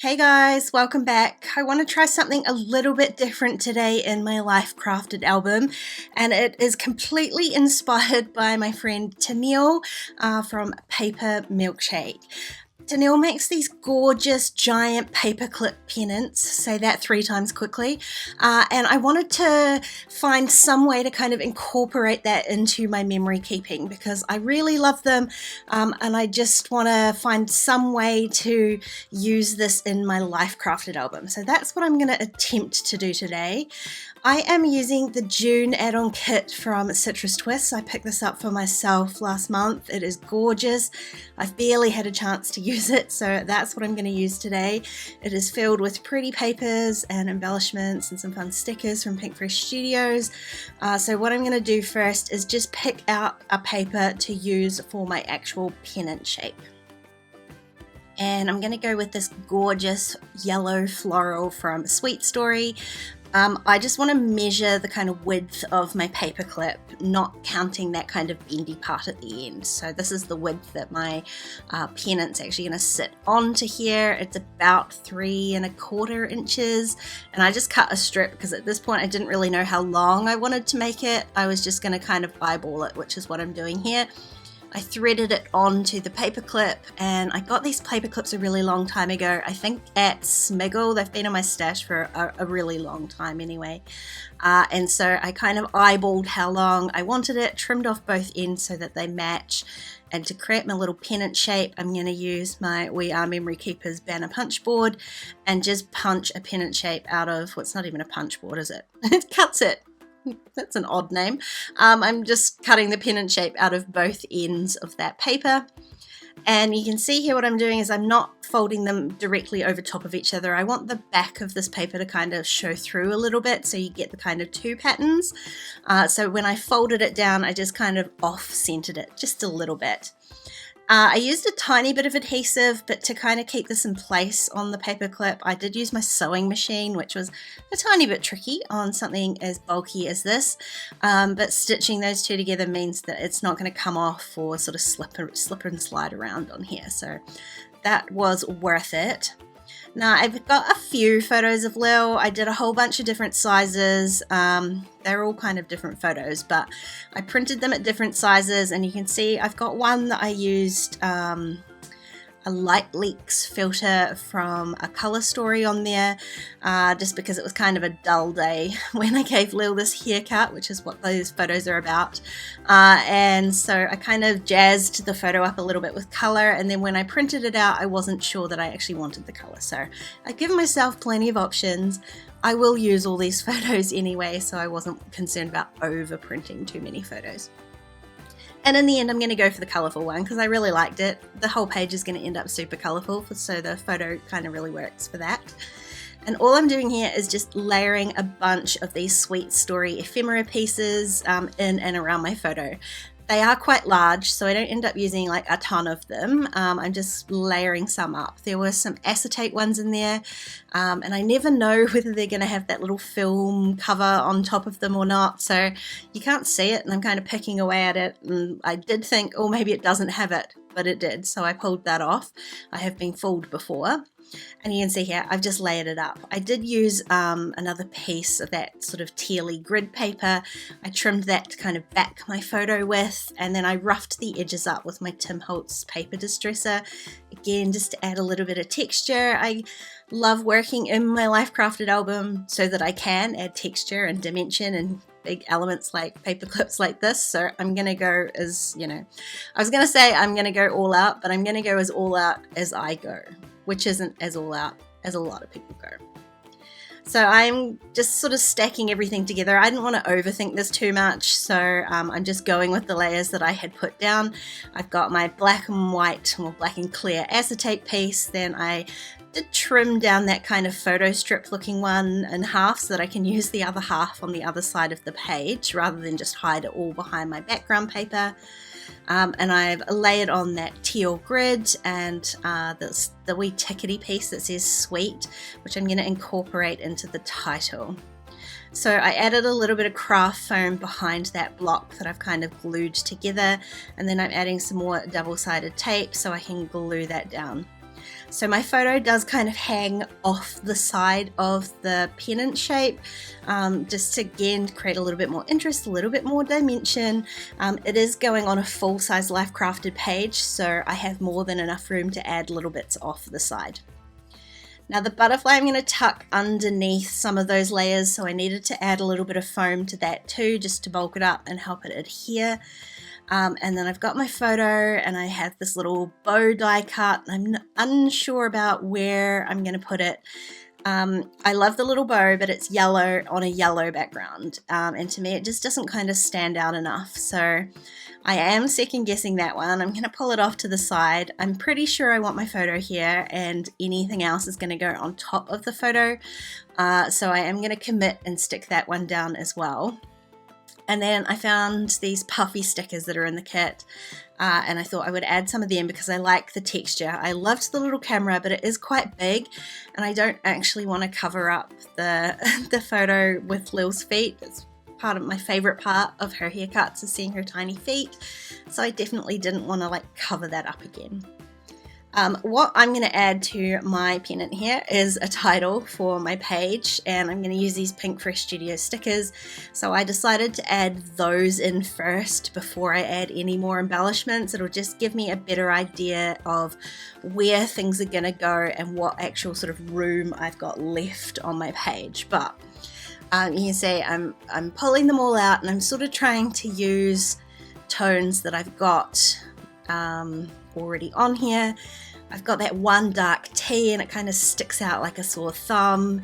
Hey guys, welcome back. I want to try something a little bit different today in my Life Crafted album, and it is completely inspired by my friend Tennille from Paper Milkshake. Tennille makes these gorgeous giant paperclip pennants, say that 3 times quickly, and I wanted to find some way to kind of incorporate that into my memory keeping because I really love them, and I just want to find some way to use this in my Life Crafted album. So that's what I'm going to attempt to do today. I am using the June add-on kit from Citrus Twists. I picked this up for myself last month. It is gorgeous. I've barely had a chance to use it, so that's what I'm going to use today. It is filled with pretty papers and embellishments and some fun stickers from Pink Fresh Studios. So what I'm going to do first is just pick out a paper to use for my actual pennant shape. And I'm going to go with this gorgeous yellow floral from Sweet Story. I just want to measure the kind of width of my paper clip, not counting that kind of bendy part at the end. So this is the width that my pennant's actually going to sit onto here. It's about 3¼ inches, and I just cut a strip because at this point I didn't really know how long I wanted to make it. I was just going to kind of eyeball it, which is what I'm doing here. I threaded it onto the paper clip, and I got these paper clips a really long time ago. I think at Smiggle. They've been in my stash for a really long time anyway. And so I kind of eyeballed how long I wanted it, trimmed off both ends so that they match. And to create my little pennant shape, I'm going to use my We Are Memory Keepers banner punch board and just punch a pennant shape out of, well, it's not even a punch board, is it? It cuts it. That's an odd name. I'm just cutting the pennant shape out of both ends of that paper. And you can see here what I'm doing is I'm not folding them directly over top of each other. I want the back of this paper to kind of show through a little bit so you get the kind of two patterns. So when I folded it down, I just kind of off-centered it just a little bit. I used a tiny bit of adhesive, but to kind of keep this in place on the paper clip, I did use my sewing machine, which was a tiny bit tricky on something as bulky as this. But stitching those two together means that it's not going to come off or sort of slip and slide around on here. So that was worth it. Now I've got a few photos of Lil. I did a whole bunch of different sizes. They're all kind of different photos, but I printed them at different sizes, and you can see I've got one that I used a light leaks filter from a color story on there, just because it was kind of a dull day when I gave Lil this haircut, which is what those photos are about. And so I kind of jazzed the photo up a little bit with color, and then when I printed it out, I wasn't sure that I actually wanted the color. So I've given myself plenty of options. I will use all these photos anyway, so I wasn't concerned about over printing too many photos. And in the end, I'm going to go for the colourful one because I really liked it. The whole page is going to end up super colourful, so the photo kind of really works for that. And all I'm doing here is just layering a bunch of these Sweet Story ephemera pieces in and around my photo. They are quite large, so I don't end up using like a ton of them. I'm just layering some up. There were some acetate ones in there, and I never know whether they're going to have that little film cover on top of them or not, so you can't see it, and I'm kind of picking away at it, and I did think, oh, maybe it doesn't have it, but it did, so I pulled that off. I have been fooled before. And you can see here, I've just layered it up. I did use another piece of that sort of tealy grid paper. I trimmed that to kind of back my photo with, and then I roughed the edges up with my Tim Holtz paper distresser. Again, just to add a little bit of texture. I love working in my Life Crafted album so that I can add texture and dimension and big elements like paper clips like this. So I'm going to go as, I was going to say I'm going to go all out, but I'm going to go as all out as I go, which isn't as all out as a lot of people go. So I'm just sort of stacking everything together. I didn't want to overthink this too much, so I'm just going with the layers that I had put down. I've got my black and white, or black and clear acetate piece. Then I did trim down that kind of photo strip looking one in half so that I can use the other half on the other side of the page rather than just hide it all behind my background paper. And I've layered on that teal grid and the wee tickety piece that says sweet, which I'm going to incorporate into the title. So I added a little bit of craft foam behind that block that I've kind of glued together, and then I'm adding some more double-sided tape so I can glue that down. So my photo does kind of hang off the side of the pennant shape, just to again create a little bit more interest, a little bit more dimension. It is going on a full-size Life Crafted page, so I have more than enough room to add little bits off the side. Now the butterfly I'm going to tuck underneath some of those layers, so I needed to add a little bit of foam to that too, just to bulk it up and help it adhere. And then I've got my photo and I have this little bow die cut. I'm unsure about where I'm going to put it. I love the little bow, but it's yellow on a yellow background. And to me, it just doesn't kind of stand out enough. So I am second guessing that one. I'm going to pull it off to the side. I'm pretty sure I want my photo here and anything else is going to go on top of the photo. So I am going to commit and stick that one down as well. And then I found these puffy stickers that are in the kit, and I thought I would add some of them because I like the texture. I loved the little camera, but it is quite big, and I don't actually want to cover up the photo with Lil's feet. It's part of my favorite part of her haircuts is seeing her tiny feet, so I definitely didn't want to like cover that up again. What I'm going to add to my pennant here is a title for my page, and I'm going to use these Pink Fresh Studio stickers. So I decided to add those in first before I add any more embellishments. It'll just give me a better idea of where things are going to go and what actual sort of room I've got left on my page. But you can see I'm pulling them all out, and I'm sort of trying to use tones that I've got already on here. I've got that one dark tea and it kind of sticks out like a sore thumb.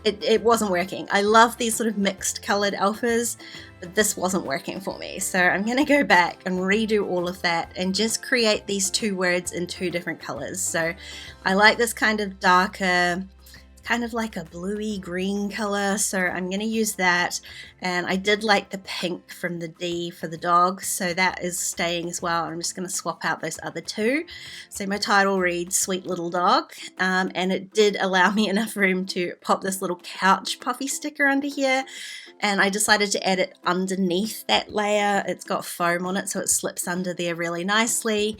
It wasn't working. I love these sort of mixed colored alphas, but this wasn't working for me. So I'm going to go back and redo all of that and just create these two words in two different colors. So I like this kind of darker, kind of like a bluey green color, so I'm going to use that. And I did like the pink from the D for the dog, so that is staying as well. I'm just going to swap out those other two. So my title reads Sweet Little Dog, and it did allow me enough room to pop this little couch puffy sticker under here, and I decided to add it underneath that layer. It's got foam on it, so it slips under there really nicely,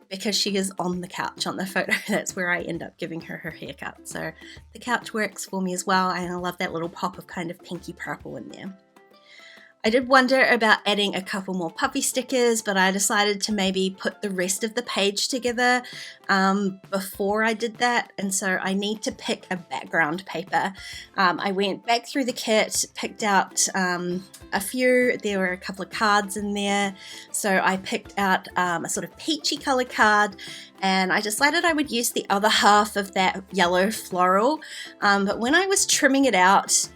because she is on the couch on the photo. That's where I end up giving her haircut, so the couch works for me as well, and I love that little pop of kind of pinky purple in there. I did wonder about adding a couple more puffy stickers, but I decided to maybe put the rest of the page together before I did that, and so I need to pick a background paper. I went back through the kit, picked out a few. There were a couple of cards in there, so I picked out a sort of peachy color card, and I decided I would use the other half of that yellow floral, but when I was trimming it out,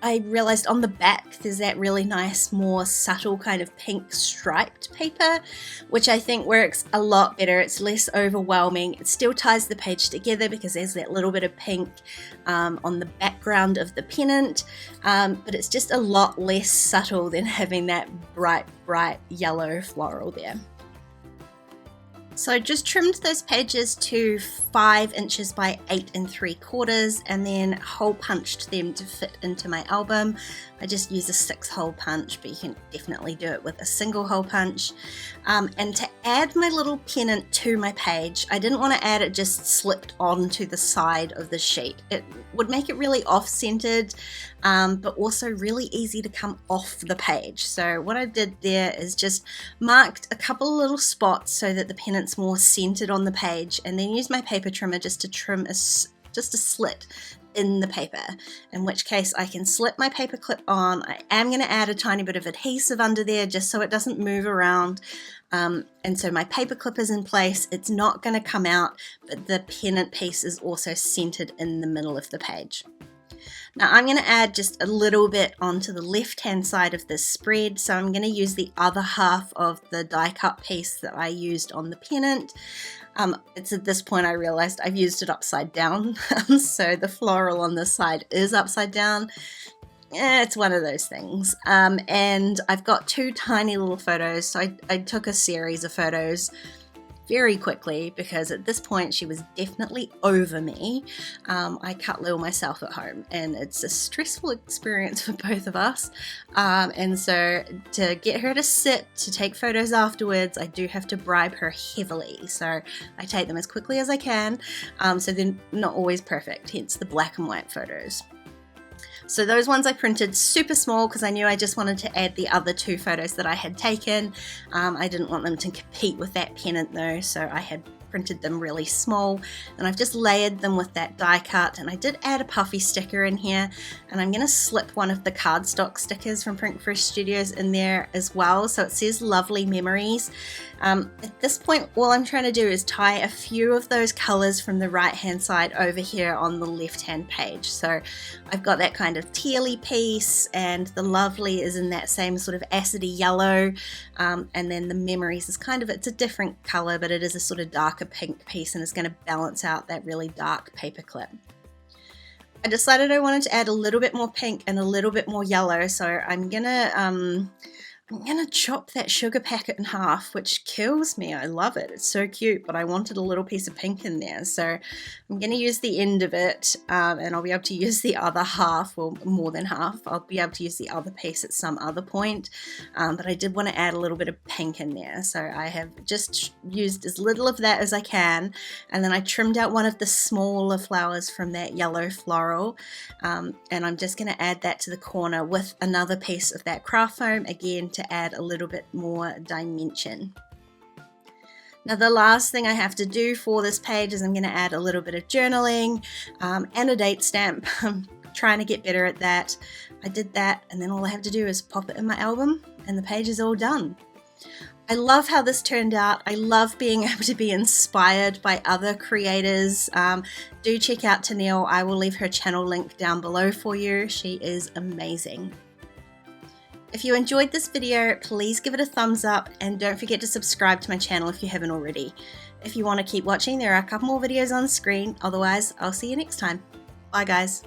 I realized on the back there's that really nice, more subtle kind of pink striped paper, which I think works a lot better. It's less overwhelming. It still ties the page together because there's that little bit of pink on the background of the pennant, but it's just a lot less subtle than having that bright yellow floral there. So I just trimmed those pages to 5 inches by 8 3/4 and then hole punched them to fit into my album. I just use a 6-hole punch, but you can definitely do it with a single hole punch. And to add my little pennant to my page, I didn't want to add it just slipped onto the side of the sheet. It would make it really off-centered, but also really easy to come off the page. So what I did there is just marked a couple of little spots so that the pennant's more centered on the page, and then use my paper trimmer just to trim just a slit in the paper, in which case I can slip my paper clip on. I am going to add a tiny bit of adhesive under there just so it doesn't move around, and so my paper clip is in place. It's not going to come out, but the pennant piece is also centered in the middle of the page. Now I'm going to add just a little bit onto the left hand side of this spread, so I'm going to use the other half of the die cut piece that I used on the pennant. It's at this point I realized I've used it upside down, so the floral on this side is upside down. It's one of those things. And I've got 2 tiny little photos, so I took a series of photos very quickly because at this point she was definitely over me. I cut Lil myself at home, and it's a stressful experience for both of us. And so to get her to sit to take photos afterwards, I do have to bribe her heavily. So I take them as quickly as I can. So they're not always perfect, hence the black and white photos. So those ones I printed super small because I knew I just wanted to add the other 2 photos that I had taken. I didn't want them to compete with that pennant though, so I had printed them really small, and I've just layered them with that die cut, and I did add a puffy sticker in here, and I'm going to slip one of the cardstock stickers from Print Fresh Studios in there as well, so it says lovely memories. At this point, all I'm trying to do is tie a few of those colors from the right hand side over here on the left hand page. So I've got that kind of tealy piece, and the lovely is in that same sort of acidy yellow, and then the memories is kind of, it's a different color, but it is a sort of darker pink piece, and it's going to balance out that really dark paper clip. I decided I wanted to add a little bit more pink and a little bit more yellow, so I'm gonna chop that sugar packet in half, which kills me. I love it. It's so cute, but I wanted a little piece of pink in there. So I'm going to use the end of it, and I'll be able to use the other half, or more than half. I'll be able to use the other piece at some other point, but I did want to add a little bit of pink in there. So I have just used as little of that as I can, and then I trimmed out one of the smaller flowers from that yellow floral, and I'm just going to add that to the corner with another piece of that craft foam, again, to add a little bit more dimension. Now the last thing I have to do for this page is I'm going to add a little bit of journaling and a date stamp. I'm trying to get better at that. I did that, and then all I have to do is pop it in my album and the page is all done. I love how this turned out. I love being able to be inspired by other creators. Do check out Tennille. I will leave her channel link down below for you. She is amazing. If you enjoyed this video, please give it a thumbs up, and don't forget to subscribe to my channel if you haven't already. If you want to keep watching, there are a couple more videos on screen. Otherwise, I'll see you next time. Bye guys.